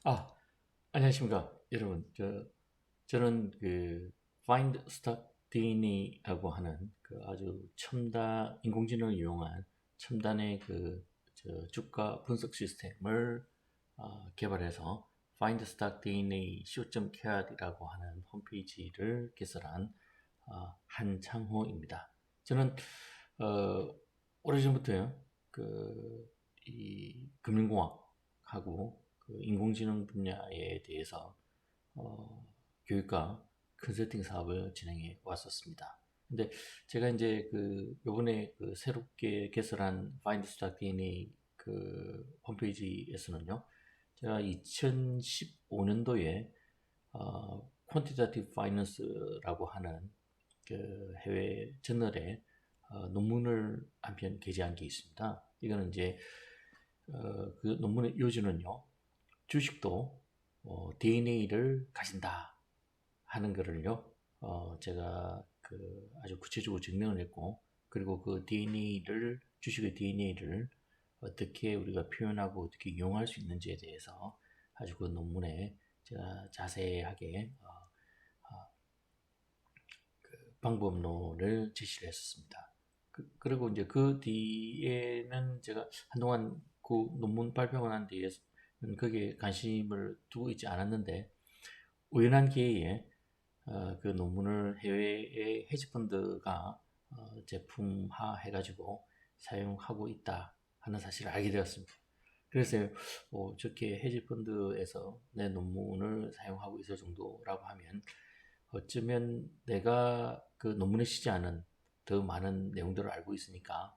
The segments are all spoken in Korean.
아, 안녕하십니까, 여러분. 저는 Find Stock DNA라고 하는 아주 첨단 인공지능을 이용한 첨단의 주가 분석 시스템을 개발해서 Find Stock DNA co.kr이라고 하는 홈페이지를 개설한 한창호입니다. 저는 어, 오래전부터요, 이 금융공학하고 인공지능 분야에 대해서 교육과 컨설팅 사업을 진행해 왔었습니다. 근데 제가 이제 요번에 새롭게 개설한 Find Stock DNA 홈페이지에서는요, 제가 2015년도에 Quantitative Finance라고 하는 해외 저널에 논문을 한 편 게재한 게 있습니다. 이거는 이제 그 논문의 요지는요, 주식도 DNA를 가진다 하는 거를요, 제가 아주 구체적으로 증명을 했고, 그리고 그 DNA를, 주식의 DNA를 어떻게 우리가 표현하고 어떻게 이용할 수 있는지에 대해서 아주 그 논문에 제가 자세하게 방법론을 제시를 했었습니다. 그리고 이제 그 뒤에는 제가 한동안 그 논문 발표가 난 뒤에는 거기에 관심을 두고 있지 않았는데, 우연한 기회에 그 논문을 해외의 헤지펀드가 제품화 해가지고 사용하고 있다 하는 사실을 알게 되었습니다. 그래서 저렇게 헤지펀드에서 내 논문을 사용하고 있을 정도라고 하면 어쩌면 내가 그 논문에 쓰지 않은 더 많은 내용들을 알고 있으니까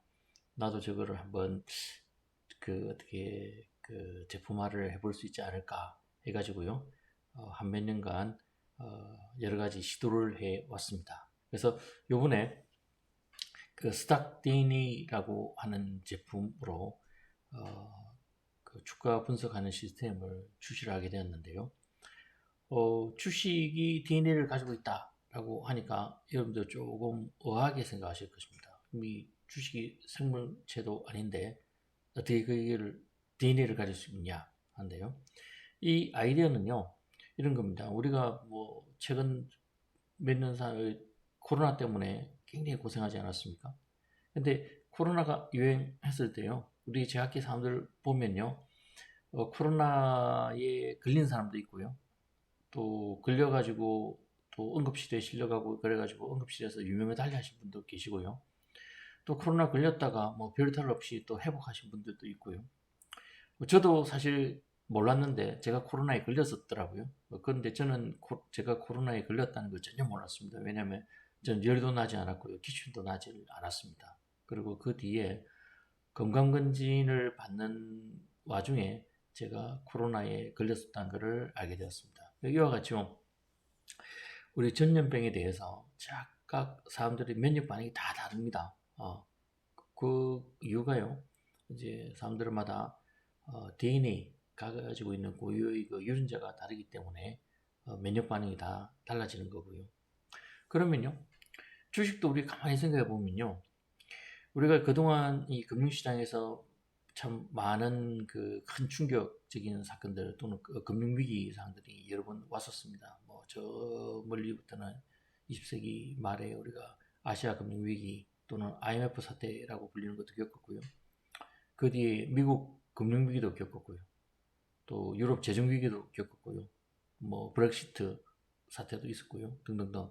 나도 저거를 한번 어떻게 제품화를 해볼 수 있지 않을까 해가지고요, 한 몇 년간 여러 가지 시도를 해 왔습니다. 그래서 요번에 스탁 DNA라고 하는 제품으로 주가 분석하는 시스템을 출시를 하게 되었는데요. 주식이 DNA를 가지고 있다라고 하니까 여러분들 조금 의아하게 생각하실 것입니다. 이미 주식이 생물체도 아닌데 어떻게 그를 DNA를 가질 수 있냐 한데요. 이 아이디어는요, 이런 겁니다. 우리가 뭐 최근 몇 년 사이 코로나 때문에 굉장히 고생하지 않았습니까? 근데 코로나가 유행했을 때요, 우리 제약계 사람들 보면요, 코로나에 걸린 사람도 있고요, 또 걸려가지고 또 응급실에 실려가고 그래가지고 응급실에서 유명에 달리하신 분도 계시고요. 또 코로나 걸렸다가 뭐 별탈 없이 또 회복하신 분들도 있고요. 저도 사실 몰랐는데 제가 코로나에 걸렸었더라고요. 그런데 저는 제가 코로나에 걸렸다는 걸 전혀 몰랐습니다. 왜냐하면 전 열도 나지 않았고요, 기침도 나지 않았습니다. 그리고 그 뒤에 건강검진을 받는 와중에 제가 코로나에 걸렸었다는 것을 알게 되었습니다. 이와 같이 우리 전염병에 대해서 각각 사람들의 면역 반응이 다 다릅니다. 그 이유가요, 이제 사람들마다 DNA가 가지고 있는 고유의 그 유전자가 다르기 때문에 면역 반응이 다 달라지는 거고요. 그러면요, 주식도 우리 가만히 생각해 보면요, 우리가 그동안 이 금융시장에서 참 많은 큰 충격적인 사건들 또는 금융위기 사항들이 여러 번 왔었습니다. 뭐 저 멀리부터는 20세기 말에 우리가 아시아 금융위기 또는 IMF 사태라고 불리는 것도 겪었고요. 그 뒤에 미국 금융위기도 겪었고요. 또 유럽 재정위기도 겪었고요. 뭐 브렉시트 사태도 있었고요. 등등등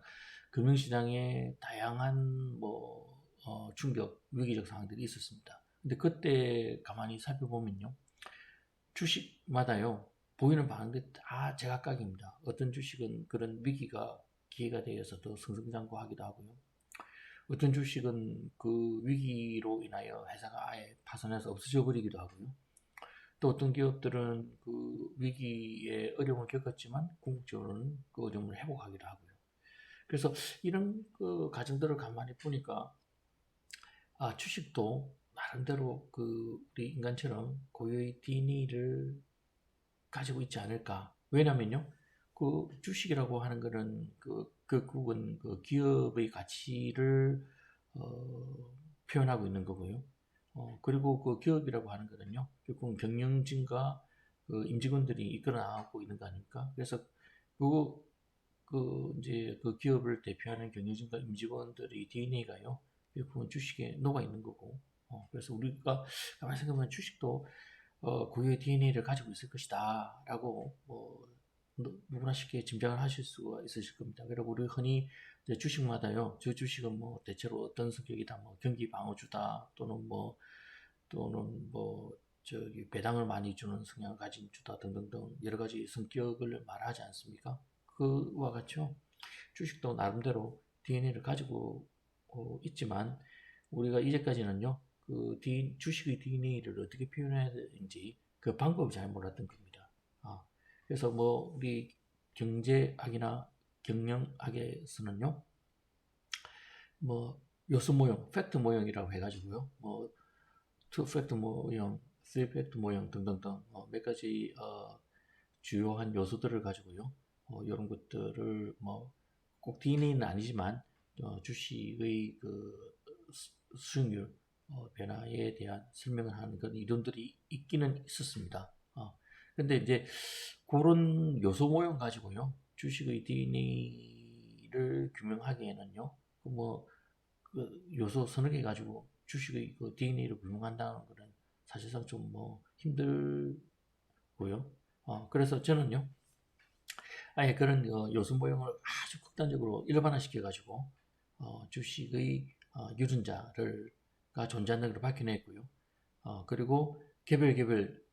금융시장에 다양한 충격, 위기적 상황들이 있었습니다. 근데 그때 가만히 살펴보면요, 주식마다요, 보이는 반응들이 다 제각각입니다. 어떤 주식은 그런 위기가 기회가 되어서 더 승승장구하기도 하고요. 어떤 주식은 그 위기로 인하여 회사가 아예 파산해서 없어져 버리기도 하고요. 또 어떤 기업들은 그 위기에 어려움을 겪었지만 궁극적으로는 그 어려움을 회복하기도 하고요. 그래서 이런 과정들을 가만히 보니까 주식도 나름대로 우리 인간처럼 고유의 DNA를 가지고 있지 않을까. 왜냐면요, 주식이라고 하는 거는 결국은 그 기업의 가치를 표현하고 있는 거고요. 그리고 그 기업이라고 하는 거는요, 결국은 경영진과 그 임직원들이 이끌어 나가고 있는 거 아닙니까? 그래서 그 이제 그 기업을 대표하는 경영진과 임직원들의 DNA가요, 그 주식에 녹아 있는 거고, 그래서 우리가 가만히 생각하면 주식도 고유의 DNA를 가지고 있을 것이다라고 뭐 누구나 쉽게 짐작을 하실 수가 있으실 겁니다. 그리고 우리 흔히 이제 주식마다요, 저 주식은 뭐 대체로 어떤 성격이다, 뭐 경기 방어주다, 또는 뭐 저기 배당을 많이 주는 성향을 가진 주다 등등등 여러 가지 성격을 말하지 않습니까? 그와 같죠. 주식도 나름대로 DNA를 가지고 있지만 우리가 이제까지는요, 주식의 DNA를 어떻게 표현해야 되는지 그 방법을 잘 몰랐던 겁니다. 그래서 뭐 우리 경제학이나 경영학에서는요, 뭐 요소 모형, 팩트 모형이라고 해가지고요, 뭐 투 팩트 모형, 쓰리 팩트 모형 등등등 몇 가지 주요한 요소들을 가지고요, 이런 것들을 뭐 꼭 DNA는 아니지만 주식의 그 수익률 변화에 대한 설명을 하는 그런 이론들이 있기는 있었습니다. 근데 이제 그런 요소 모형 가지고요, 주식의 DNA를 규명하기에는요, 그 요소 서너 개 가지고 주식의 그 DNA를 규명한다는 것은 사실상 좀 뭐 힘들고요. 그래서 저는요, 아예 그런 요소 모형을 아주 극단적으로 일반화시켜 가지고 주식의 유전자가 존재한다는 걸 밝혀냈고요. 그리고 개별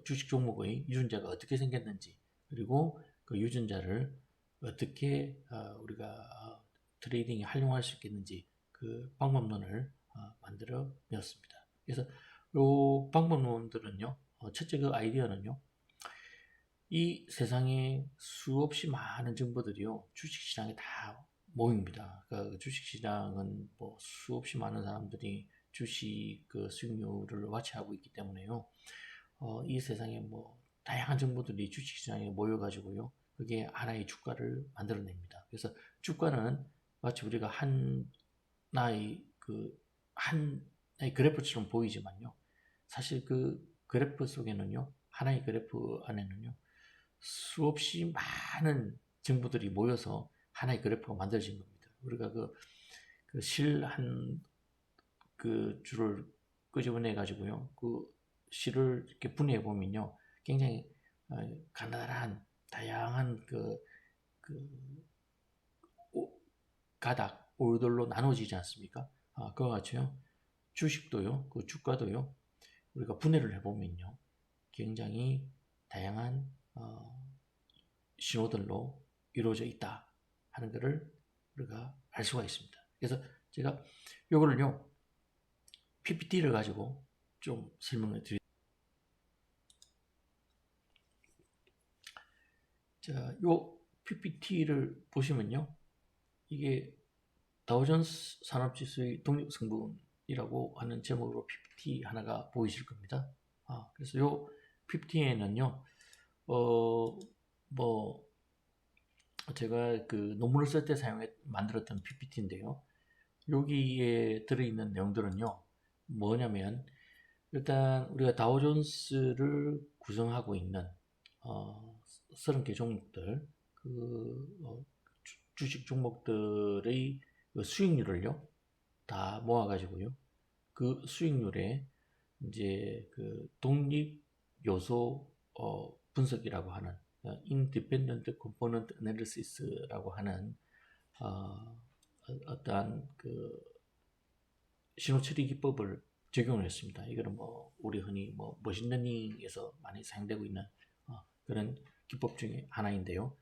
주식 종목의 유전자가 어떻게 생겼는지, 그리고 그 유전자를 어떻게 우리가 트레이딩에 활용할 수 있겠는지 그 방법론을 만들어 내었습니다. 그래서 이 방법론들은요, 첫째 그 아이디어는요, 이 세상에 수없이 많은 정보들이요, 주식시장에 다 모입니다. 그 주식시장은 뭐 수없이 많은 사람들이 주식 그 수익률을 와치하고 있기 때문에요. 이 세상에 뭐 다양한 정보들이 주식시장에 모여가지고요, 그게 하나의 주가를 만들어냅니다. 그래서 주가는 마치 우리가 하나의 그래프처럼 보이지만요, 사실 그 그래프 속에는요, 하나의 그래프 안에는요, 수없이 많은 정보들이 모여서 하나의 그래프가 만들어진 겁니다. 우리가 그 실 그 줄을 끄집어내 가지고요, 그 실을 이렇게 분해해 보면요, 굉장히 가느다란 다양한 가닥 올들로 나눠지지 않습니까? 그와 같이요, 주식도요, 그 주가도요, 우리가 분해를 해보면요, 굉장히 다양한 신호들로 이루어져 있다 하는 것을 우리가 알 수가 있습니다. 그래서 제가 이거를요, PPT를 가지고 좀 설명을 드리겠습니다. 자, 요 PPT를 보시면요, 이게 다우존스 산업지수의 독립성분이라고 하는 제목으로 PPT 하나가 보이실 겁니다. 그래서 요 PPT에는요, 뭐 제가 그 논문을 쓸 때 만들었던 PPT인데요. 여기에 들어있는 내용들은요, 뭐냐면, 일단 우리가 다우존스를 구성하고 있는 30개 종목들, 주식 종목들의 그 수익률을요, 다 모아가지고요, 그 수익률에 이제 그 독립 요소 분석이라고 하는 Independent Component Analysis라고 하는 어떠한 그 신호 처리 기법을 적용을 했습니다. 이거는 뭐 우리 흔히 뭐 머신러닝에서 많이 사용되고 있는 그런 기법 중에 하나인데요.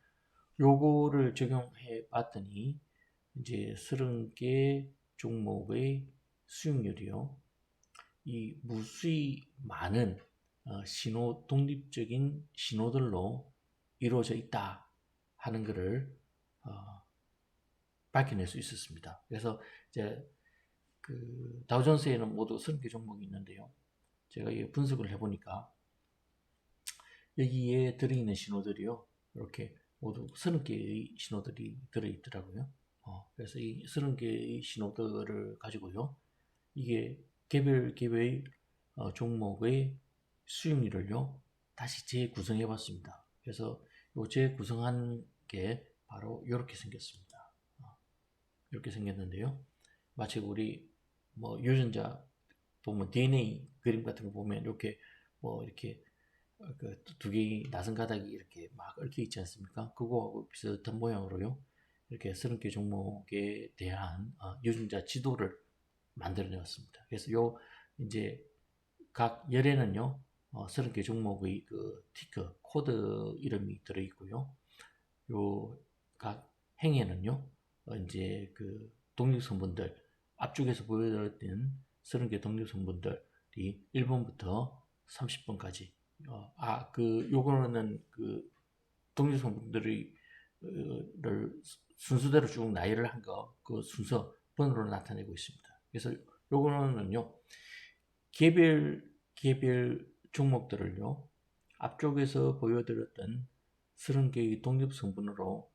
요거를 적용해 봤더니 이제 30개 종목의 수익률이요, 이 무수히 많은 독립적인 신호들로 이루어져 있다 하는 것을 밝혀낼 수 있었습니다. 그래서 이제 그 다우존스에는 모두 30개 종목이 있는데요, 제가 이 분석을 해보니까 여기에 들어있는 신호들이요, 이렇게 모두 30개의 신호들이 들어있더라고요. 그래서 이 30개의 신호들을 가지고요, 이게 개별 종목의 수익률을요 다시 재구성해 봤습니다. 그래서 요 재구성한 게 바로 이렇게 생겼습니다. 이렇게 생겼는데요. 마치 우리 뭐 유전자 보면 DNA 그림 같은 거 보면 이렇게 뭐 이렇게 그두 개의 나선 가닥이 이렇게 막 얽혀 있지 않습니까? 그거하고 비슷한 모양으로요. 이렇게 30개 종목에 대한 유전자 지도를 만들어내었습니다. 그래서 요 이제 각 열에는요 30개 종목의 그 티커 코드 이름이 들어 있고요. 요 각 행에는요 이제 그 독립 성분들 앞쪽에서 보여드렸던 30개 독립 성분들이 1번부터 30번까지 요거는 그 독립 성분들의 를 순서대로 쭉 나열을 한 거 그 순서 번호로 나타내고 있습니다. 그래서 요거는요 개별 종목들을요 앞쪽에서 보여드렸던 30개의 독립 성분으로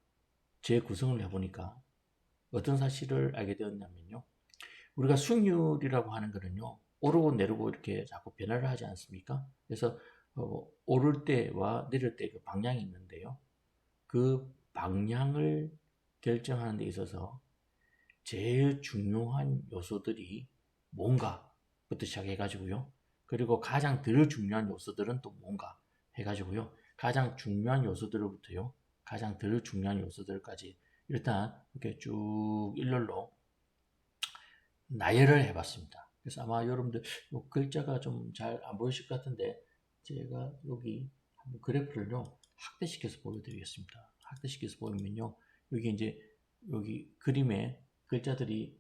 재구성을 해보니까 어떤 사실을 알게 되었냐면요. 우리가 수익률이라고 하는 거는요. 오르고 내리고 이렇게 자꾸 변화를 하지 않습니까? 그래서 오를 때와 내릴 때 그 방향이 있는데요. 그 방향을 결정하는 데 있어서 제일 중요한 요소들이 뭔가부터 시작해가지고요. 그리고 가장 덜 중요한 요소들은 또 뭔가 해가지고요. 가장 중요한 요소들부터요. 가장 덜 중요한 요소들까지 일단 이렇게 쭉 일렬로 나열을 해봤습니다. 그래서 아마 여러분들 요 글자가 좀 잘 안 보이실 것 같은데 제가 여기 한번 그래프를요 확대시켜서 보여드리겠습니다. 확대시켜서 보면요 여기 이제 여기 그림에 글자들이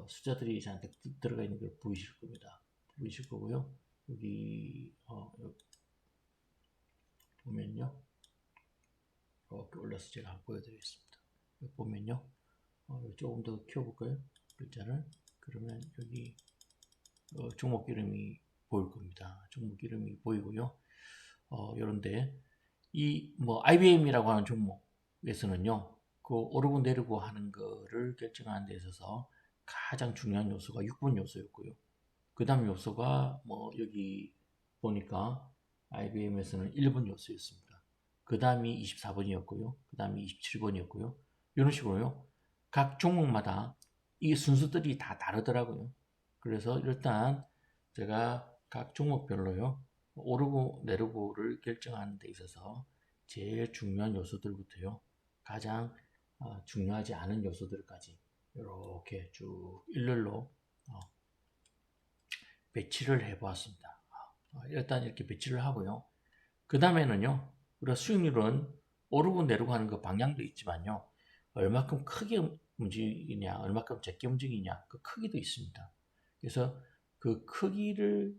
숫자들이 잔뜩 들어가 있는 걸 보이실 겁니다. 보이실 거고요. 여기 보면요 이렇게 올려서 제가 한번 보여드리겠습니다. 여기 보면요 조금 더 키워볼까요? 글자를 그러면 여기 종목 이름이 보일 겁니다. 종목 이름이 보이고요. 이런데 이 뭐 IBM이라고 하는 종목에서는요. 그 오르고 내리고 하는 거를 결정하는 데 있어서 가장 중요한 요소가 6번 요소였고요. 그 다음 요소가 뭐 여기 보니까 IBM에서는 1번 요소였습니다. 그 다음이 24번이었고요. 그 다음이 27번이었고요. 이런 식으로요. 각 종목마다 이 순서들이 다 다르더라고요. 그래서 일단 제가 각 종목별로요. 오르고 내리고를 결정하는 데 있어서 제일 중요한 요소들부터요. 가장 중요하지 않은 요소들까지 이렇게 쭉 일렬로 배치를 해 보았습니다. 일단 이렇게 배치를 하고요. 그 다음에는요. 우리가 수익률은 오르고 내리고 하는 그 방향도 있지만요. 얼마큼 크게 움직이냐, 얼마큼 작게 움직이냐, 그 크기도 있습니다. 그래서 그 크기를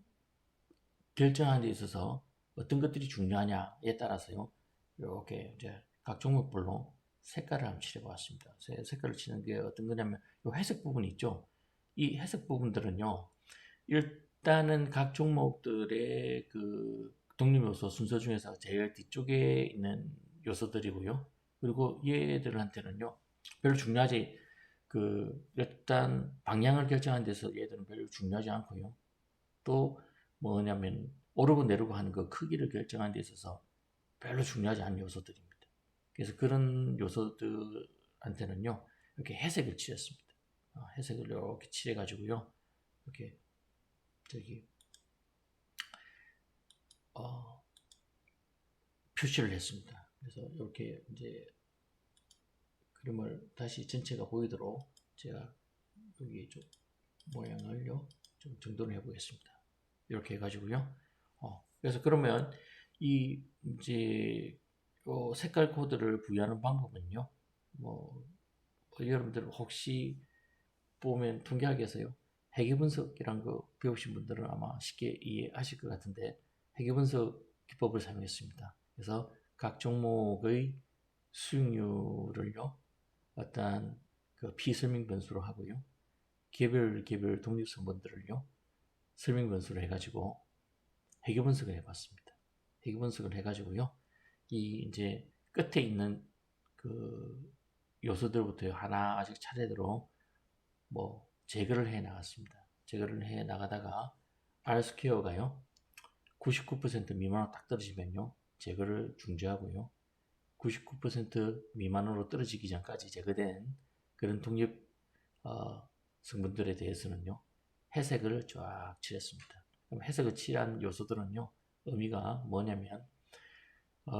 결정하는 데 있어서 어떤 것들이 중요하냐에 따라서요. 이렇게 이제 각 종목별로 색깔을 한번 칠해보았습니다. 색깔을 치는 게 어떤 거냐면 이 회색 부분이 있죠. 이 회색 부분들은요. 일단은 각 종목들의 그 독립 요소 순서 중에서 제일 뒤쪽에 있는 요소들이고요. 그리고 얘들한테는요. 별로 중요하지 일단 방향을 결정하는 데서 얘들은 별로 중요하지 않고요. 또 뭐냐면 오르고 내리고 하는 그 크기를 결정하는 데 있어서 별로 중요하지 않은 요소들입니다. 그래서 그런 요소들한테는요. 이렇게 회색을 칠했습니다. 회색을 이렇게 칠해가지고요. 이렇게 저기 표시를 했습니다. 그래서 이렇게 이제 그림을 다시 전체가 보이도록 제가 여기 좀 모양을요 좀 정돈을 해 보겠습니다. 이렇게 해가지고요. 그래서 그러면 이 이제 색깔 코드를 부여하는 방법은요. 뭐 여러분들 혹시 보면 통계학에서요. 회계분석이란 거 배우신 분들은 아마 쉽게 이해하실 것 같은데 회계분석 기법을 사용했습니다. 그래서 각 종목의 수익률을요. 어떠한 그 피설명 변수로 하고요. 개별 독립 성분들을요. 설명 변수로 해가지고 회계 분석을 해봤습니다. 회계 분석을 해가지고요. 이 이제 끝에 있는 그 요소들부터 하나씩 차례대로 뭐 제거를 해 나갔습니다. 제거를 해 나가다가 R 스퀘어가요. 99% 미만으로 딱 떨어지면요, 제거를 중지하고요. 99% 미만으로 떨어지기 전까지 제거된 그런 독립 성분들에 대해서는요, 해색을 쫙 칠했습니다. 그럼 해색을 칠한 요소들은요, 의미가 뭐냐면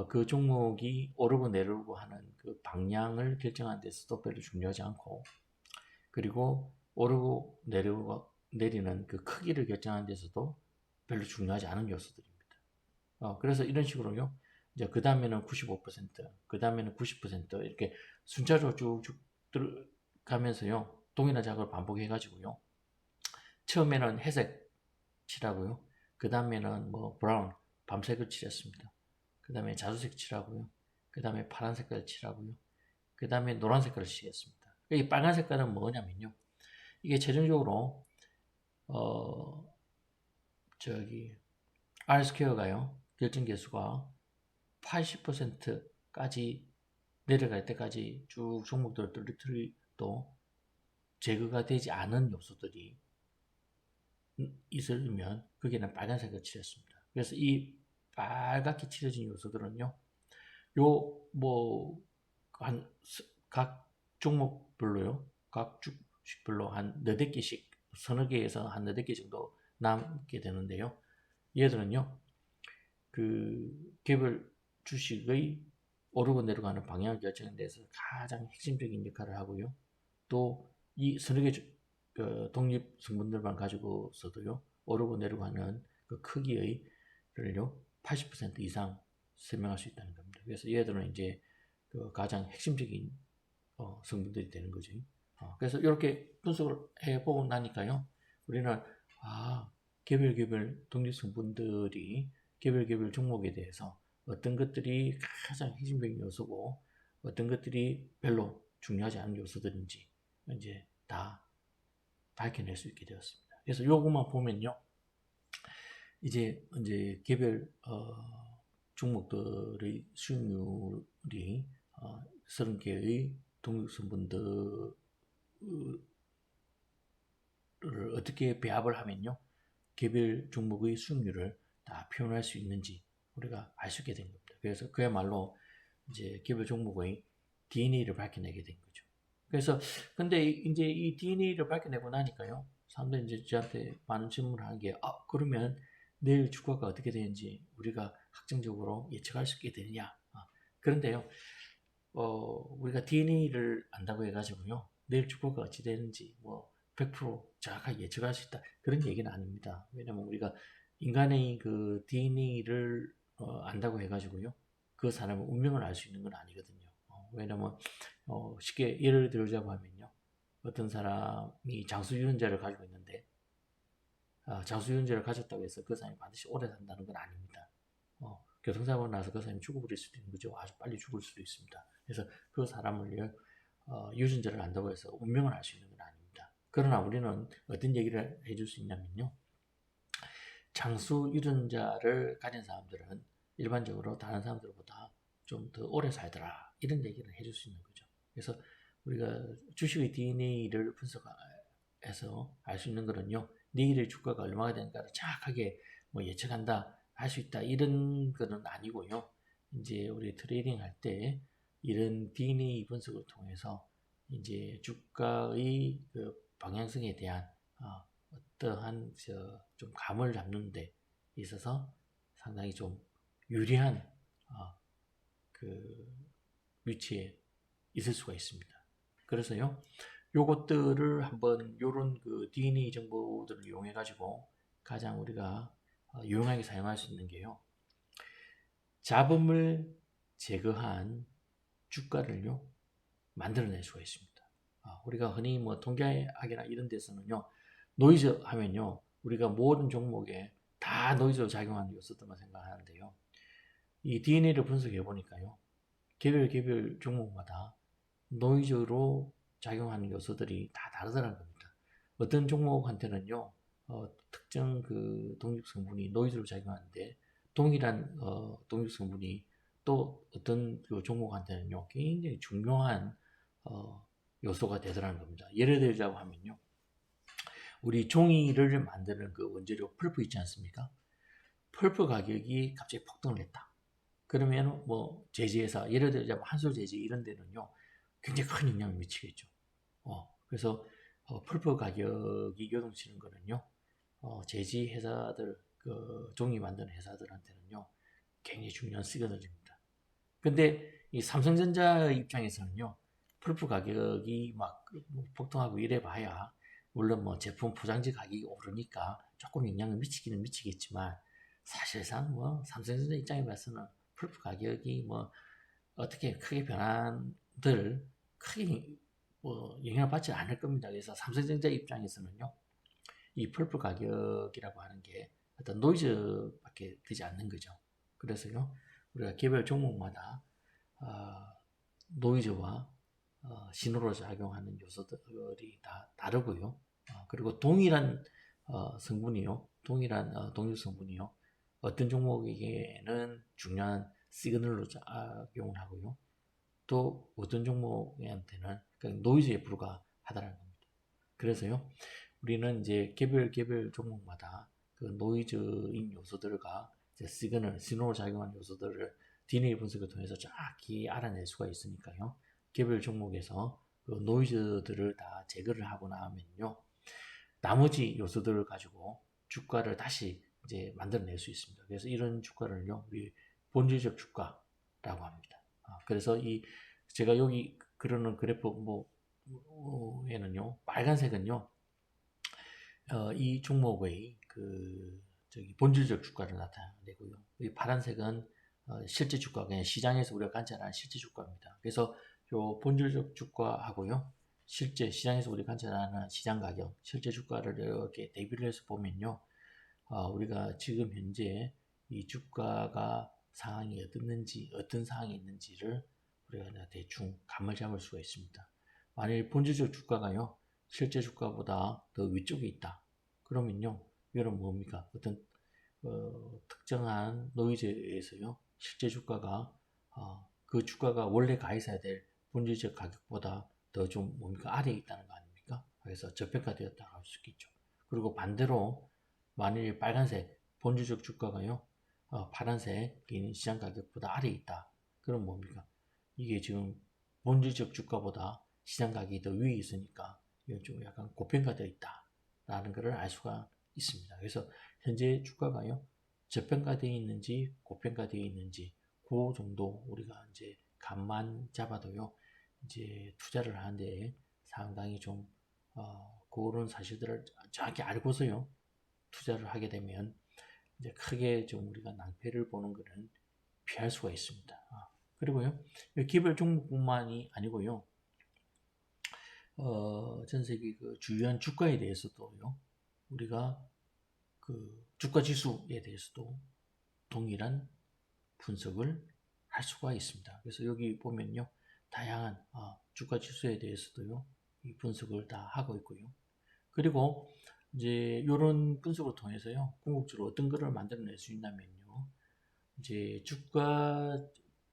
그 종목이 오르고 내리고 하는 그 방향을 결정하는 데서도 별로 중요하지 않고, 그리고 오르고 내리고 내리는 그 크기를 결정하는 데서도 별로 중요하지 않은 요소들입니다. 그래서 이런 식으로요, 이제 그 다음에는 95%, 그 다음에는 90% 이렇게 순차적으로 쭉쭉 들어가면서요, 동일한 작업을 반복해가지고요, 처음에는 회색 칠하고요, 그 다음에는 뭐 브라운, 밤색을 칠했습니다. 그 다음에 자주색 칠하고요, 그 다음에 파란 색깔 칠하고요, 그 다음에 노란 색깔을 칠했습니다. 이 빨간 색깔은 뭐냐면요, 이게 최종적으로 저기 R 스퀘어가요, 결정 계수가 80%까지 내려갈 때까지 쭉 종목들을 뚫리도 제거가 되지 않은 요소들이 있으면 거기는 빨간색을 칠했습니다. 그래서 이 빨갛게 칠해진 요소들은요, 각 종목별로요, 각 주식별로 한 너댓 개씩, 서너 개에서 한 너댓 개 정도 남게 되는데요. 얘들은요, 그 개별 주식의 오르고 내려가는 방향을 결정하는 데서 가장 핵심적인 역할을 하고요. 또 이 서너 개 독립 성분들만 가지고서도요, 오르고 내려가는 그 크기의를요 80% 이상 설명할 수 있다는 겁니다. 그래서 얘들은 이제 그 가장 핵심적인 성분들이 되는 거죠. 그래서 이렇게 분석을 해보고 나니까요, 우리는 개별 독립 성분들이 개별 종목에 대해서 어떤 것들이 가장 핵심적인 요소고 어떤 것들이 별로 중요하지 않은 요소들인지 이제 다 밝혀낼 수 있게 되었습니다. 그래서 요것만 보면요, 이제 개별 종목들의 수익률이 30개의 독립 성분들을 어떻게 배합을 하면요, 개별 종목의 수익률을 다 표현할 수 있는지 우리가 알 수 있게 된 겁니다. 그래서 그야말로 이제 개별 종목의 DNA를 밝혀내게 된 거죠. 그래서 근데 이제 이 DNA를 밝혀내고 나니까요, 사람들이 이제 저한테 많은 질문을 하는 게, 그러면 내일 주가가 어떻게 되는지 우리가 확정적으로 예측할 수 있게 되느냐. 그런데요, 우리가 DNA를 안다고 해가지고요, 내일 주가가 어찌 되는지 뭐 100% 정확하게 예측할 수 있다, 그런 얘기는 아닙니다. 왜냐면 우리가 인간의 그 DNA를 안다고 해가지고요, 그 사람의 운명을 알 수 있는 건 아니거든요. 왜냐면 쉽게 예를 들자고 하면요, 어떤 사람이 장수 유전자를 가지고 있는데 장수 유전자를 가졌다고 해서 그 사람이 반드시 오래 산다는 건 아닙니다. 교통사고가 나서 그 사람이 죽어버릴 수도 있는 거죠. 아주 빨리 죽을 수도 있습니다. 그래서 그 사람을 유전자를 안다고 해서 운명을 알 수 있는 건 아닙니다. 그러나 우리는 어떤 얘기를 해줄 수 있냐면요, 장수 유전자를 가진 사람들은 일반적으로 다른 사람들보다 좀 더 오래 살더라, 이런 얘기를 해줄 수 있는 거죠. 그래서 우리가 주식의 DNA를 분석해서 알 수 있는 거는요, 내일의 주가가 얼마가 되는가를 정확하게 뭐 예측한다, 할 수 있다, 이런 거는 아니고요. 이제 우리 트레이딩 할 때 이런 DNA 분석을 통해서 이제 주가의 그 방향성에 대한 어떠한 좀 감을 잡는 데 있어서 상당히 좀 유리한 그 위치에 있을 수가 있습니다. 그래서요, 요것들을 한번 요런 그 DNA 정보들을 이용해 가지고 가장 우리가 유용하게 사용할 수 있는 게요, 잡음을 제거한 주가를요 만들어낼 수가 있습니다. 우리가 흔히 뭐 통계학이나 이런 데서는요, 노이즈 하면요, 우리가 모든 종목에 다 노이즈로 작용하는 요소들만 생각하는데요, 이 DNA를 분석해 보니까요, 개별 종목마다 노이즈로 작용하는 요소들이 다 다르더라는 겁니다. 어떤 종목한테는요, 특정 그 독립 성분이 노이즈로 작용하는데 동일한 독립 성분이 또 어떤 그 종목한테는요 굉장히 중요한 요소가 되더라는 겁니다. 예를 들자고 하면요, 우리 종이를 만드는 그 원재료 펄프 있지 않습니까? 펄프 가격이 갑자기 폭등을 했다. 그러면 뭐 제지회사, 예를 들어 한솔 제지 이런 데는요 굉장히 큰 영향을 미치겠죠. 그래서 펄프 가격이 요동치는 거는요 제지 회사들, 그 종이 만드는 회사들한테는요 굉장히 중요한 시그널입니다. 근데 이 삼성전자 입장에서는요 펄프 가격이 막 폭등하고 이래 봐야 물론 뭐 제품 포장지 가격이 오르니까 조금 영향을 미치기는 미치겠지만 사실상 뭐 삼성전자 입장에 봐서는 펄프 가격이 뭐 어떻게 크게 변한들 크게 뭐 영향을 받지 않을 겁니다. 그래서 삼성전자 입장에서는요 이 펄프 가격이라고 하는 게 어떤 노이즈밖에 되지 않는 거죠. 그래서요 우리가 개별 종목마다 노이즈와 신호로 작용하는 요소들이 다 다르고요. 그리고 동일한 성분이요, 동일한 동일 성분이요, 어떤 종목에게는 중요한 시그널로 작용을 하고요, 또 어떤 종목한테는 그냥 노이즈에 불과하다는 겁니다. 그래서요, 우리는 이제 개별 종목마다 그 노이즈인 요소들과 시그널, 신호로 작용하는 요소들을 DNA 분석을 통해서 정확히 알아낼 수가 있으니까요. 개별 종목에서 그 노이즈들을 다 제거를 하고 나면요. 나머지 요소들을 가지고 주가를 다시 이제 만들어낼 수 있습니다. 그래서 이런 주가를요, 우리 본질적 주가라고 합니다. 그래서 이 제가 여기 그러는 그래프 에는요, 빨간색은요, 이 종목의 그 저기 본질적 주가를 나타내고요. 이 파란색은 실제 주가, 그냥 시장에서 우리가 관찰하는 실제 주가입니다. 그래서 요 본질적 주가하고요, 실제 시장에서 우리가 관찰하는 시장 가격, 실제 주가를 이렇게 대비를 해서 보면요, 우리가 지금 현재 이 주가가 상황이 어떻는지, 어떤 상황이 있는지를 우리가 대충 감을 잡을 수가 있습니다. 만일 본질적 주가가요, 실제 주가보다 더 위쪽에 있다. 그러면요, 이건 뭡니까? 어떤 특정한 노이즈에 의해서요, 실제 주가가 그 주가가 원래 가 있어야 될 본질적 가격보다 더 좀 뭡니까? 아래에 있다는 거 아닙니까? 그래서 저평가되었다고 할 수 있겠죠. 그리고 반대로 만일 빨간색 본질적 주가가요, 파란색 시장 가격보다 아래에 있다. 그럼 뭡니까? 이게 지금 본질적 주가보다 시장 가격이 더 위에 있으니까 이건 좀 약간 고평가되어 있다라는 것을 알 수가 있습니다. 그래서 현재 주가가요 저평가되어 있는지 고평가되어 있는지 그 정도 우리가 이제 감만 잡아도요 이제 투자를 하는데 상당히 좀 그런 사실들을 정확히 알고서요 투자를 하게 되면 이제 크게 좀 우리가 낭패를 보는 것은 피할 수가 있습니다. 그리고요 개별 종목뿐만이 아니고요 전 세계 그 주요한 주가에 대해서도요 우리가 그 주가 지수에 대해서도 동일한 분석을 할 수가 있습니다. 그래서 여기 보면요 다양한 주가 지수에 대해서도요 이 분석을 다 하고 있고요. 그리고 이제 이런 분석을 통해서요 궁극적으로 어떤 것을 만들어낼 수 있냐면요 이제 주가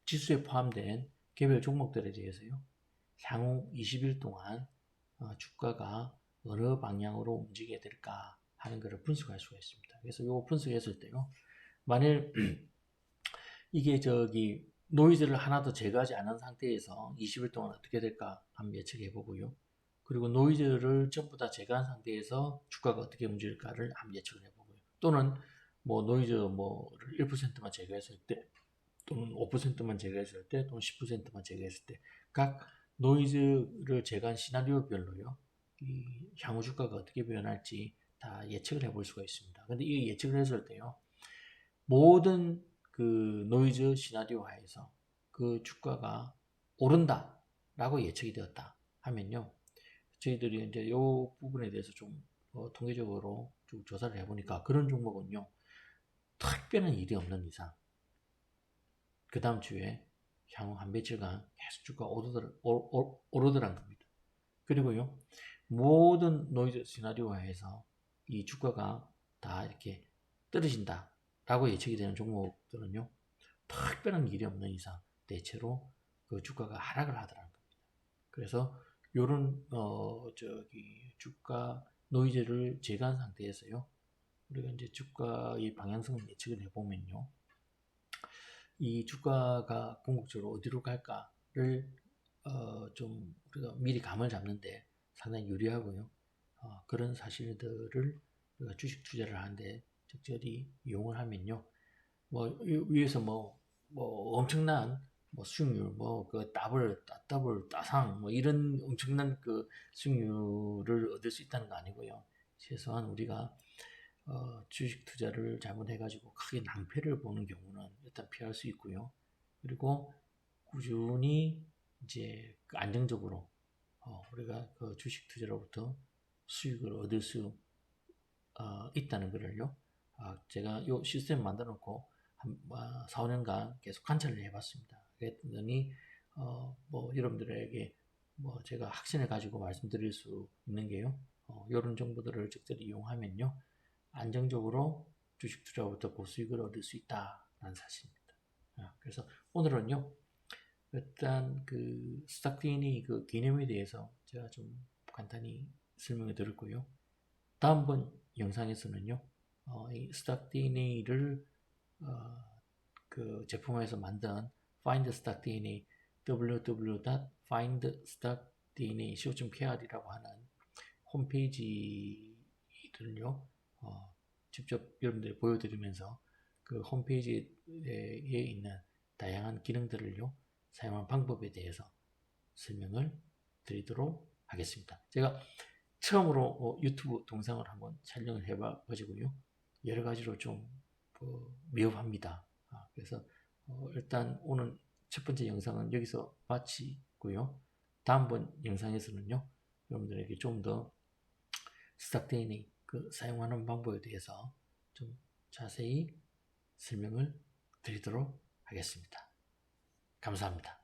지수에 포함된 개별 종목들에 대해서요 향후 20일 동안 주가가 어느 방향으로 움직여야 될까 하는 것을 분석할 수가 있습니다. 그래서 이거 분석했을 때요 만일 이게 저기 노이즈를 하나도 제거하지 않은 상태에서 20일 동안 어떻게 될까 한번 예측해 보고요. 그리고 노이즈를 전부 다 제거한 상태에서 주가가 어떻게 움직일까를 한번 예측을 해보고요. 또는 뭐 노이즈 뭐를 1%만 제거했을 때 또는 5%만 제거했을 때 또는 10%만 제거했을 때 각 노이즈를 제거한 시나리오별로요. 이 향후 주가가 어떻게 변할지 다 예측을 해볼 수가 있습니다. 근데 이 예측을 했을 때요. 모든 그 노이즈 시나리오 하에서 그 주가가 오른다라고 예측이 되었다 하면요. 저희들이 이제 이 부분에 대해서 좀 통계적으로 좀 조사를 해보니까 그런 종목은요. 특별한 일이 없는 이상 그 다음 주에 향후 한 며칠간 계속 주가 오르더란 겁니다. 그리고요. 모든 노이즈 시나리오 하에서 이 주가가 다 이렇게 떨어진다 라고 예측이 되는 종목들은요. 특별한 일이 없는 이상 대체로 그 주가가 하락을 하더라는 겁니다. 그래서 요런 저기 주가 노이즈를 제거한 상태에서요. 우리가 이제 주가의 방향성을 예측을 해보면요. 이 주가가 궁극적으로 어디로 갈까를 좀 우리가 미리 감을 잡는데 상당히 유리하고요. 그런 사실들을 우리가 주식 투자를 하는데 적절히 이용을 하면요. 뭐 위에서 뭐 엄청난 뭐 수익률 뭐 그 더블 따상 뭐 이런 엄청난 그 수익률을 얻을 수 있다는 거 아니고요. 최소한 우리가 주식 투자를 잘못해가지고 크게 낭패를 보는 경우는 일단 피할 수 있고요. 그리고 꾸준히 이제 그 안정적으로 우리가 그 주식 투자로부터 수익을 얻을 수 있다는 거를요. 제가 요 시스템 만들어 놓고 한 4, 5년간 계속 관찰을 해봤습니다. 그랬더니 뭐 여러분들에게 뭐 제가 확신을 가지고 말씀드릴 수 있는 게요. 이런 정보들을 적절히 이용하면요. 안정적으로 주식 투자부터 고수익을 얻을 수 있다는 사실입니다. 그래서 오늘은요. 일단 그 스탁디니 그 개념에 대해서 제가 좀 간단히 설명해 드렸고요. 다음번 영상에서는요. 이 스탁디니를 그 제품에서 만든 Find Stock DNA www.findstockdna.co.kr이라고 하는 홈페이지들을요. 직접 여러분들이 보여드리면서 그 홈페이지에 있는 다양한 기능들을요. 사용하는 방법에 대해서 설명을 드리도록 하겠습니다. 제가 처음으로 유튜브 동영상을 한번 촬영을 해봐가지고요. 여러 가지로 좀 위험합니다. 그래서 일단 오늘 첫 번째 영상은 여기서 마치고요. 다음번 영상에서는요. 여러분들에게 좀 더 스탁데이닝 그 사용하는 방법에 대해서 좀 자세히 설명을 드리도록 하겠습니다. 감사합니다.